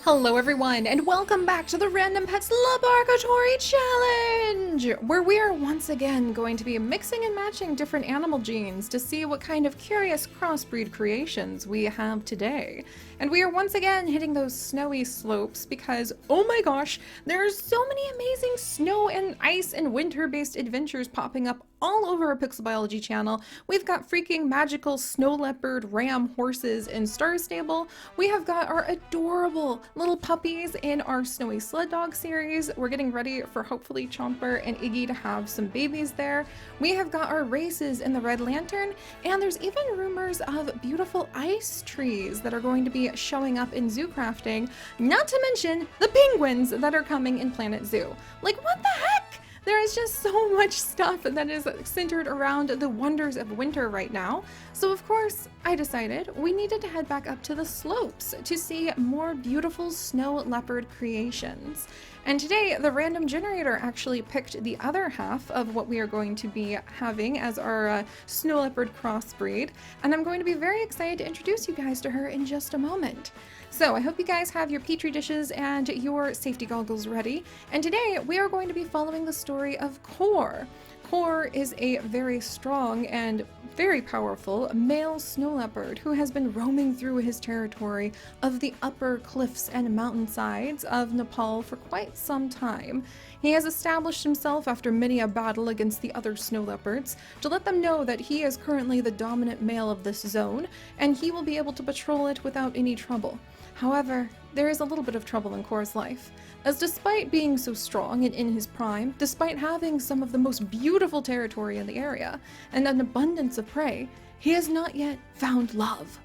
Hello everyone, and welcome back to the Random Pets LaBARKatory Challenge! Where we are once again going to be mixing and matching different animal genes to see what kind of curious crossbreed creations we have today. And we are once again hitting those snowy slopes because, oh my gosh, there are so many amazing snow and ice and winter-based adventures popping up all over our Pixel Biology channel. We've got freaking magical snow leopard, ram, horses in Star Stable. We have got our adorable little puppies in our Snowy Sled Dog series. We're getting ready for hopefully Chomper and Iggy to have some babies there. We have got our races in the Red Lantern, and there's even rumors of beautiful ice trees that are going to be showing up in zoo crafting, not to mention the penguins that are coming in Planet Zoo. Like, what the heck? There is just so much stuff that is centered around the wonders of winter right now. So of course, I decided we needed to head back up to the slopes to see more beautiful snow leopard creations. And today, the random generator actually picked the other half of what we are going to be having as our snow leopard crossbreed. And I'm going to be very excited to introduce you guys to her in just a moment. So I hope you guys have your petri dishes and your safety goggles ready. And today we are going to be following the story of Core. Core is a very strong and very powerful male snow leopard who has been roaming through his territory of the upper cliffs and mountainsides of Nepal for quite some time. He has established himself after many a battle against the other snow leopards to let them know that he is currently the dominant male of this zone, and he will be able to patrol it without any trouble. However, there is a little bit of trouble in Core's life, as despite being so strong and in his prime, despite having some of the most beautiful territory in the area and an abundance of prey, he has not yet found love.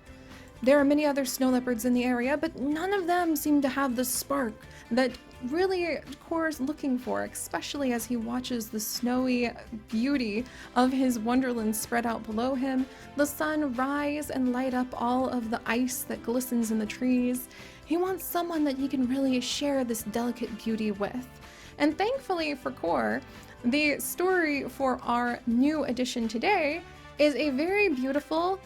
There are many other snow leopards in the area, but none of them seem to have the spark that really Core's looking for, especially as he watches the snowy beauty of his wonderland spread out below him, the sun rise and light up all of the ice that glistens in the trees. He wants someone that he can really share this delicate beauty with. And thankfully for Core, the story for our new addition today is a very beautiful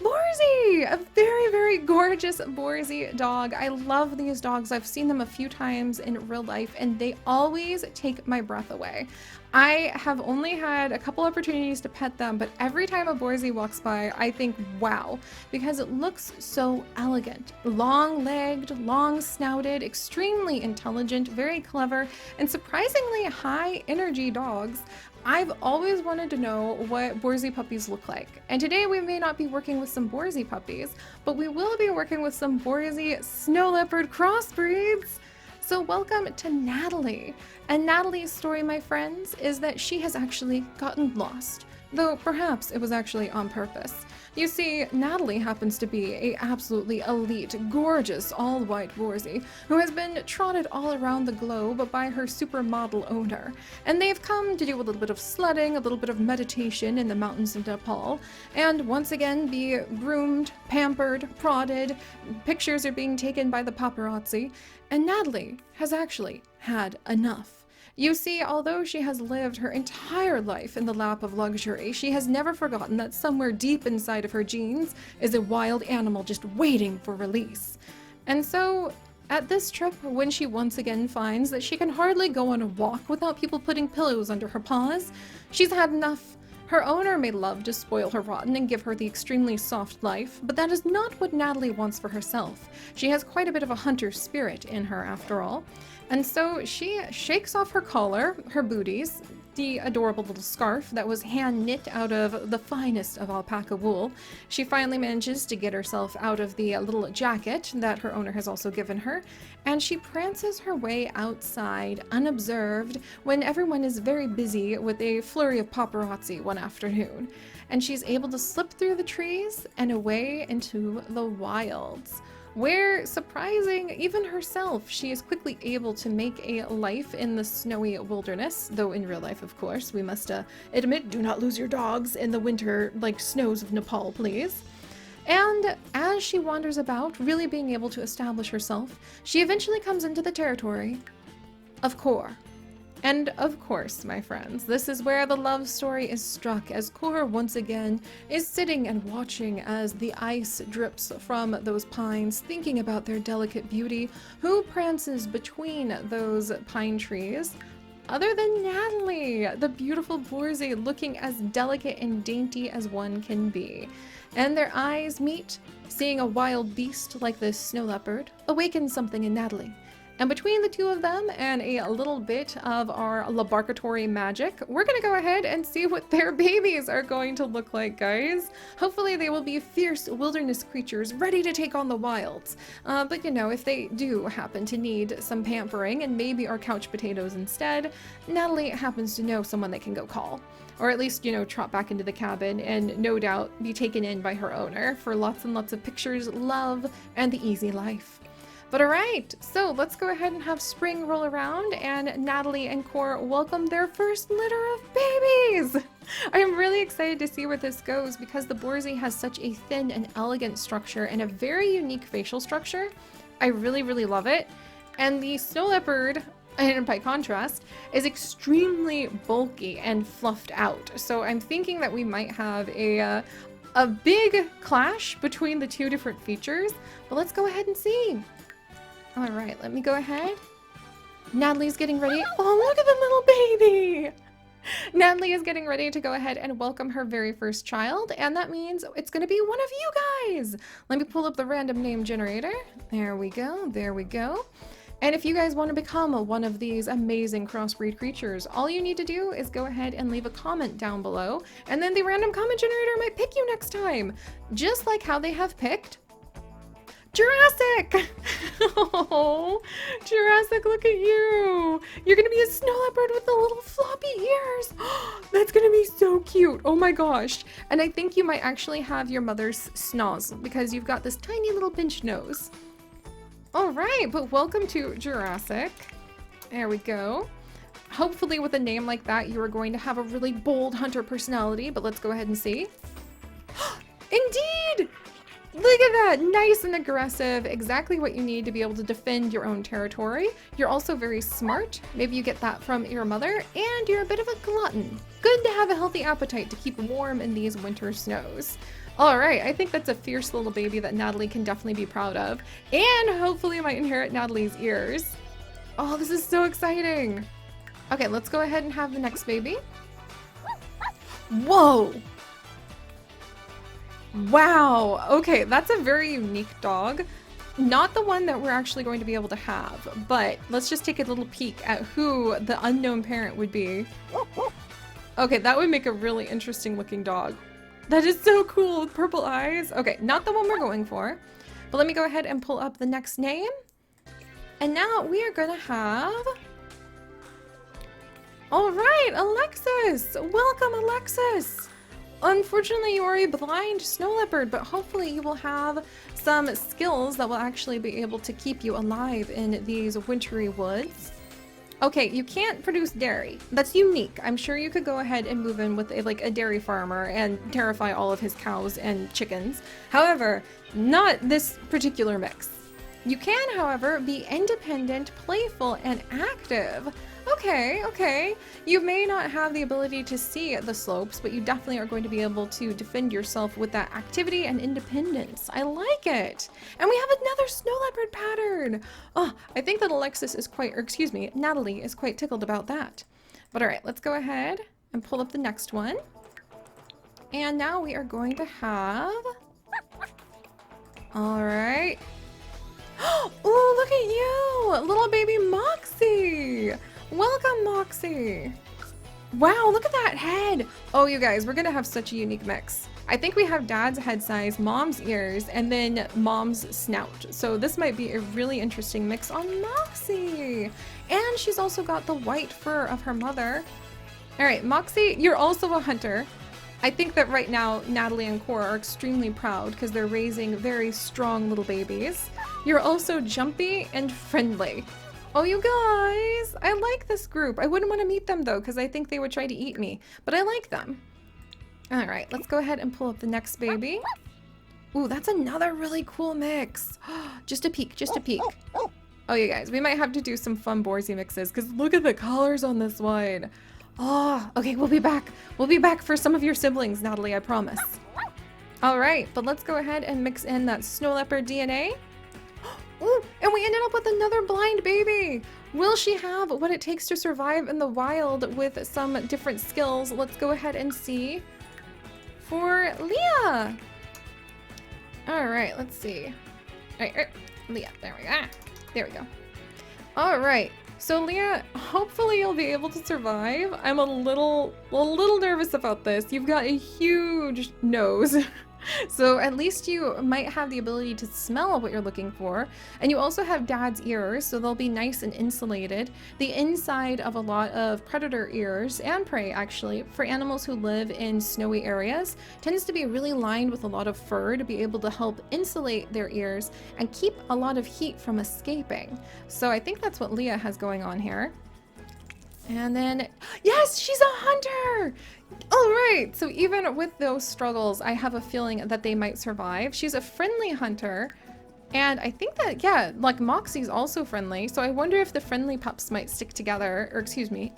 Borzoi! A very, very gorgeous Borzoi dog. I love these dogs. I've seen them a few times in real life, and they always take my breath away. I have only had a couple opportunities to pet them, but every time a Borzoi walks by, I think, wow, because it looks so elegant. Long-legged, long-snouted, extremely intelligent, very clever, and surprisingly high-energy dogs. I've always wanted to know what Borzoi puppies look like, and today we may not be working with some Borzoi puppies, but we will be working with some Borzoi snow leopard crossbreeds. So welcome to Natalie. And Natalie's story, my friends, is that she has actually gotten lost, though perhaps it was actually on purpose. You see, Natalie happens to be a absolutely elite, gorgeous, all-white Borzoi who has been trotted all around the globe by her supermodel owner. And they've come to do a little bit of sledding, a little bit of meditation in the mountains of Nepal, and once again be groomed, pampered, prodded, pictures are being taken by the paparazzi, and Natalie has actually had enough. You see, although she has lived her entire life in the lap of luxury, she has never forgotten that somewhere deep inside of her genes is a wild animal just waiting for release. And so, at this trip, when she once again finds that she can hardly go on a walk without people putting pillows under her paws, she's had enough. Her owner may love to spoil her rotten and give her the extremely soft life, but that is not what Natalie wants for herself. She has quite a bit of a hunter spirit in her, after all. And so she shakes off her collar, her booties, the adorable little scarf that was hand-knit out of the finest of alpaca wool. She finally manages to get herself out of the little jacket that her owner has also given her, and she prances her way outside unobserved when everyone is very busy with a flurry of paparazzi one afternoon. And she's able to slip through the trees and away into the wilds, where, surprising even herself, she is quickly able to make a life in the snowy wilderness, though in real life, of course, we must admit, do not lose your dogs in the winter, like, snows of Nepal, please. And as she wanders about, really being able to establish herself, she eventually comes into the territory of Core. And of course, my friends, this is where the love story is struck, as Cor once again is sitting and watching as the ice drips from those pines, thinking about their delicate beauty. Who prances between those pine trees other than Natalie, the beautiful Borzoi, looking as delicate and dainty as one can be? And their eyes meet, seeing a wild beast like this snow leopard awakens something in Natalie. And between the two of them and a little bit of our LaBARKatory magic, we're gonna go ahead and see what their babies are going to look like, guys. Hopefully they will be fierce wilderness creatures ready to take on the wilds. But you know, if they do happen to need some pampering and maybe are couch potatoes instead, Natalie happens to know someone they can go call. Or at least, you know, trot back into the cabin and no doubt be taken in by her owner for lots and lots of pictures, love, and the easy life. But alright, so let's go ahead and have spring roll around and Natalie and Cor welcome their first litter of babies! I am really excited to see where this goes because the Borzoi has such a thin and elegant structure and a very unique facial structure. I really, really love it. And the snow leopard, and by contrast, is extremely bulky and fluffed out. So I'm thinking that we might have a big clash between the two different features, but let's go ahead and see. All right, let me go ahead. Natalie's getting ready. Oh, look at the little baby. Natalie is getting ready to go ahead and welcome her very first child, and that means it's going to be one of you guys. Let me pull up the random name generator. There we go. There we go. And if you guys want to become one of these amazing crossbreed creatures, all you need to do is go ahead and leave a comment down below, and then the random comment generator might pick you next time, just like how they have picked Jurassic! Oh, Jurassic, look at you! You're gonna be a snow leopard with the little floppy ears! That's gonna be so cute! Oh my gosh! And I think you might actually have your mother's snoz because you've got this tiny little pinch nose. Alright, but welcome to Jurassic. There we go. Hopefully with a name like that, you are going to have a really bold hunter personality, but let's go ahead and see. Indeed! Look at that! Nice and aggressive. Exactly what you need to be able to defend your own territory. You're also very smart. Maybe you get that from your mother. And you're a bit of a glutton. Good to have a healthy appetite to keep warm in these winter snows. Alright, I think that's a fierce little baby that Natalie can definitely be proud of. And hopefully might inherit Natalie's ears. Oh, this is so exciting. Okay, let's go ahead and have the next baby. Whoa! Wow, okay, that's a very unique dog. Not the one that we're actually going to be able to have, but let's just take a little peek at who the unknown parent would be. Okay, that would make a really interesting looking dog. That is so cool with purple eyes. Okay, not the one we're going for, but let me go ahead and pull up the next name. And now we are gonna have... All right, Alexis! Welcome, Alexis! Unfortunately, you are a blind snow leopard, but hopefully you will have some skills that will actually be able to keep you alive in these wintry woods. Okay, you can't produce dairy. That's unique. I'm sure you could go ahead and move in with a dairy farmer and terrify all of his cows and chickens. However, not this particular mix. You can, however, be independent, playful, and active. Okay, okay. You may not have the ability to see the slopes, but you definitely are going to be able to defend yourself with that activity and independence. I like it. And we have another snow leopard pattern. Oh, I think that Alexis is quite, or excuse me, Natalie is quite tickled about that. But all right, let's go ahead and pull up the next one. And now we are going to have... All right. Oh, look at you! Little baby Moxie! Welcome, Moxie! Wow, look at that head! Oh, you guys, we're gonna have such a unique mix. I think we have dad's head size, mom's ears, and then mom's snout. So this might be a really interesting mix on Moxie! And she's also got the white fur of her mother. Alright, Moxie, you're also a hunter. I think that right now, Natalie and Cor are extremely proud because they're raising very strong little babies. You're also jumpy and friendly. Oh, you guys, I like this group. I wouldn't want to meet them though, because I think they would try to eat me, but I like them. All right, let's go ahead and pull up the next baby. Ooh, that's another really cool mix. Just a peek, just a peek. Oh, you guys, we might have to do some fun Borzoi mixes because look at the colors on this one. Oh, okay, we'll be back. We'll be back for some of your siblings, Natalie, I promise. All right, but let's go ahead and mix in that snow leopard DNA. Ooh, and we ended up with another blind baby. Will she have what it takes to survive in the wild with some different skills? Let's go ahead and see. For Leah. All right, let's see. All right, Leah, there we go. There we go. All right, so Leah, hopefully you'll be able to survive. I'm a little nervous about this. You've got a huge nose. So at least you might have the ability to smell what you're looking for. And you also have dad's ears, so they'll be nice and insulated. The inside of a lot of predator ears, and prey actually, for animals who live in snowy areas, tends to be really lined with a lot of fur to be able to help insulate their ears and keep a lot of heat from escaping. So I think that's what Leah has going on here. And then, yes, she's a hunter! All right, so even with those struggles, I have a feeling that they might survive. She's a friendly hunter, and I think that, yeah, like Moxie's also friendly, so I wonder if the friendly pups might stick together, or excuse me,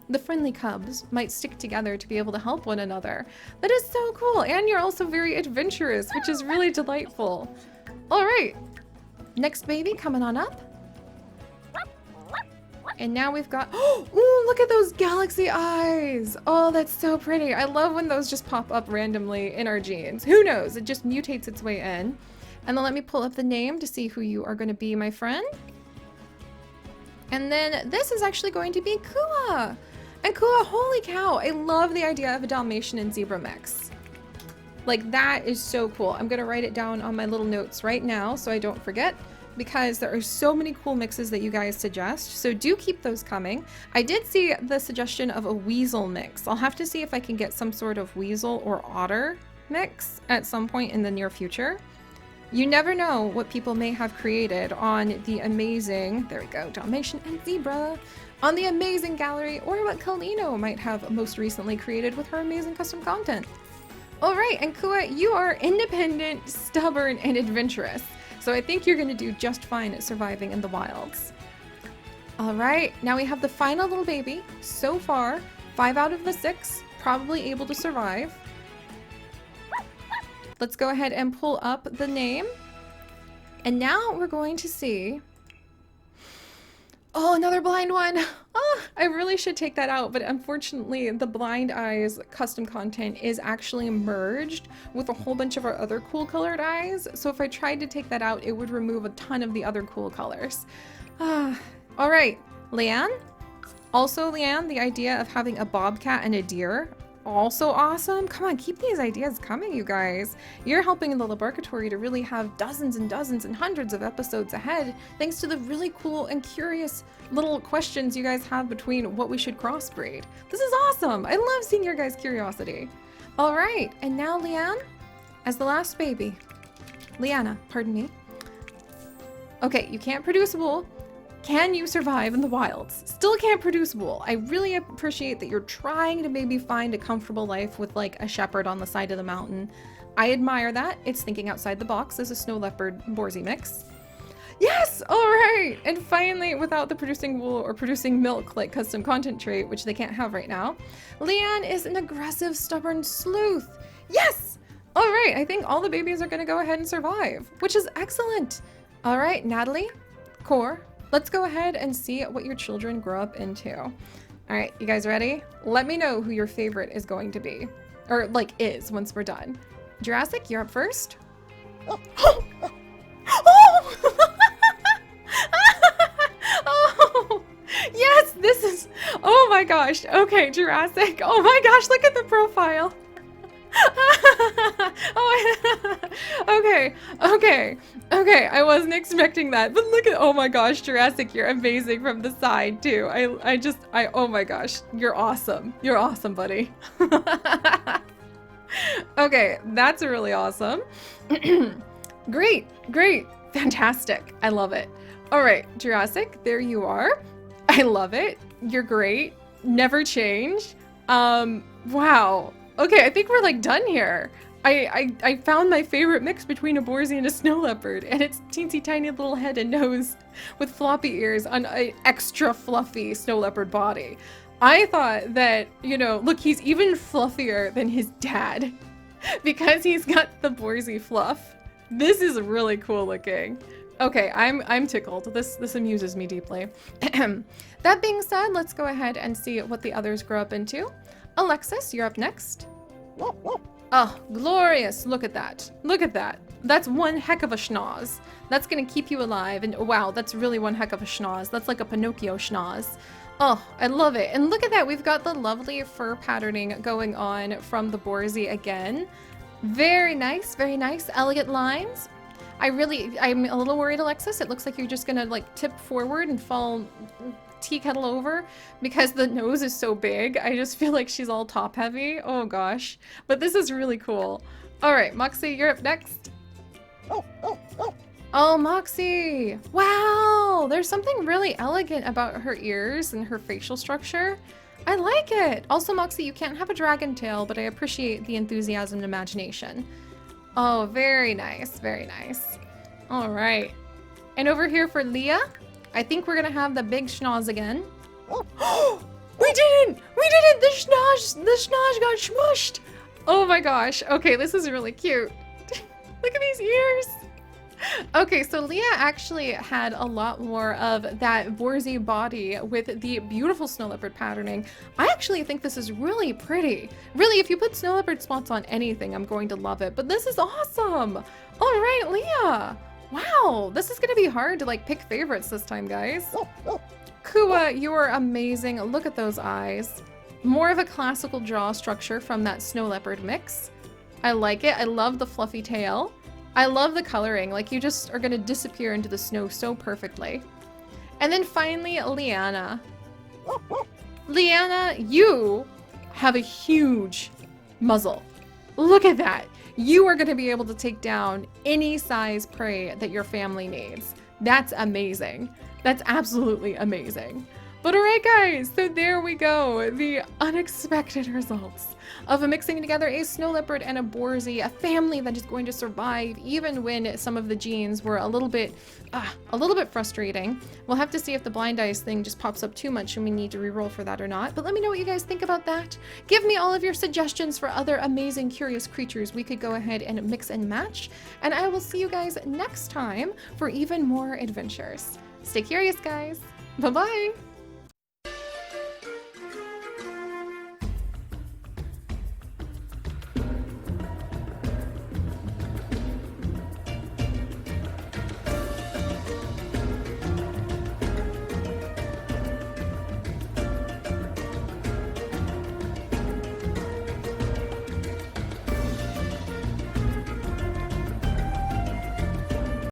the friendly cubs might stick together to be able to help one another. That is so cool, and you're also very adventurous, which is really delightful. All right, next baby coming on up. And now we've got, oh, look at those galaxy eyes. Oh, that's so pretty. I love when those just pop up randomly in our genes. Who knows? It just mutates its way in. And then let me pull up the name to see who you are going to be, my friend. And then this is actually going to be Kua. And Kua, holy cow, I love the idea of a Dalmatian and zebra mix. Like, that is so cool. I'm going to write it down on my little notes right now so I don't forget, because there are so many cool mixes that you guys suggest, so do keep those coming. I did see the suggestion of a weasel mix. I'll have to see if I can get some sort of weasel or otter mix at some point in the near future. You never know what people may have created on the amazing, there we go, Dalmatian and zebra, on the amazing gallery, or what Kalino might have most recently created with her amazing custom content. All right, and Kua, you are independent, stubborn, and adventurous. So I think you're going to do just fine at surviving in the wilds. All right, now we have the final little baby. So far, 5 out of the 6 probably able to survive. Let's go ahead and pull up the name. And now we're going to see... Oh, another blind one. Oh, I really should take that out, but unfortunately the blind eyes custom content is actually merged with a whole bunch of our other cool colored eyes. So if I tried to take that out, it would remove a ton of the other cool colors. All right, Leanne. Also, Leanne, the idea of having a bobcat and a deer, also awesome. Come on, keep these ideas coming, you guys. You're helping the LaBARKatory to really have dozens and dozens and hundreds of episodes ahead, thanks to the really cool and curious little questions you guys have between what we should crossbreed. This is awesome. I love seeing your guys' curiosity. All right, and now Leanne, as the last baby. Leanna, pardon me. Okay, you can't produce wool. Can you survive in the wilds? Still can't produce wool. I really appreciate that you're trying to maybe find a comfortable life with like a shepherd on the side of the mountain. I admire that. It's thinking outside the box as a snow leopard Borzoi mix. Yes! All right! And finally, without the producing wool or producing milk like custom content trait, which they can't have right now, Leanne is an aggressive, stubborn sleuth. Yes! All right, I think all the babies are gonna go ahead and survive, which is excellent. All right, Natalie, Core, let's go ahead and see what your children grow up into. All right, you guys ready? Let me know who your favorite is going to be. Or, like, is once we're done. Jurassic, you're up first. Oh! Oh! Yes, this is... Oh my gosh. Okay, Jurassic. Oh my gosh, look at the profile. Okay, I wasn't expecting that, but look at, oh my gosh, Jurassic, you're amazing from the side too. Oh my gosh, you're awesome. You're awesome, buddy. Okay, that's really awesome. Great, fantastic. I love it. All right, Jurassic, there you are. I love it. You're great. Never change. Wow. Okay, I think we're like done here. I found my favorite mix between a Borzoi and a snow leopard, and its teensy tiny little head and nose with floppy ears on an extra fluffy snow leopard body. I thought that, you know, look, he's even fluffier than his dad because he's got the Borzoi fluff. This is really cool looking. Okay, I'm tickled. This amuses me deeply. That being said, let's go ahead and see what the others grow up into. Alexis, you're up next. Oh, glorious. Look at that. Look at that. That's one heck of a schnoz. That's gonna keep you alive. And wow, that's really one heck of a schnoz. That's like a Pinocchio schnoz. Oh, I love it. And look at that. We've got the lovely fur patterning going on from the Borzoi again. Very nice. Very nice. Elegant lines. I'm a little worried, Alexis. It looks like you're just gonna like tip forward and fall tea kettle over because the nose is so big. I just feel like she's all top heavy. Oh gosh. But this is really cool. All right, Moxie, you're up next. Oh, Moxie. Wow. There's something really elegant about her ears and her facial structure. I like it. Also, Moxie, you can't have a dragon tail, but I appreciate the enthusiasm and imagination. Oh, very nice. Very nice. All right. And over here for Leah, I think we're gonna have the big schnoz again. We didn't! We didn't! The schnoz got smushed! Oh my gosh. Okay, this is really cute. Look at these ears. Okay, so Leah actually had a lot more of that Borzoi body with the beautiful snow leopard patterning. I actually think this is really pretty. Really, if you put snow leopard spots on anything, I'm going to love it. But this is awesome. All right, Leah. Wow, this is gonna be hard to like pick favorites this time, guys. Kua, you are amazing. Look at those eyes. More of a classical jaw structure from that snow leopard mix. I like it. I love the fluffy tail. I love the coloring. Like, you just are gonna disappear into the snow so perfectly. And then finally, Leanna. Leanna, you have a huge muzzle. Look at that. You are gonna be able to take down any size prey that your family needs. That's amazing. That's absolutely amazing. But all right, guys, so there we go. The unexpected results of mixing together a snow leopard and a Borzoi, a family that is going to survive even when some of the genes were a little bit frustrating. We'll have to see if the blind eyes thing just pops up too much and we need to re-roll for that or not. But let me know what you guys think about that. Give me all of your suggestions for other amazing, curious creatures we could go ahead and mix and match. And I will see you guys next time for even more adventures. Stay curious, guys. Bye-bye.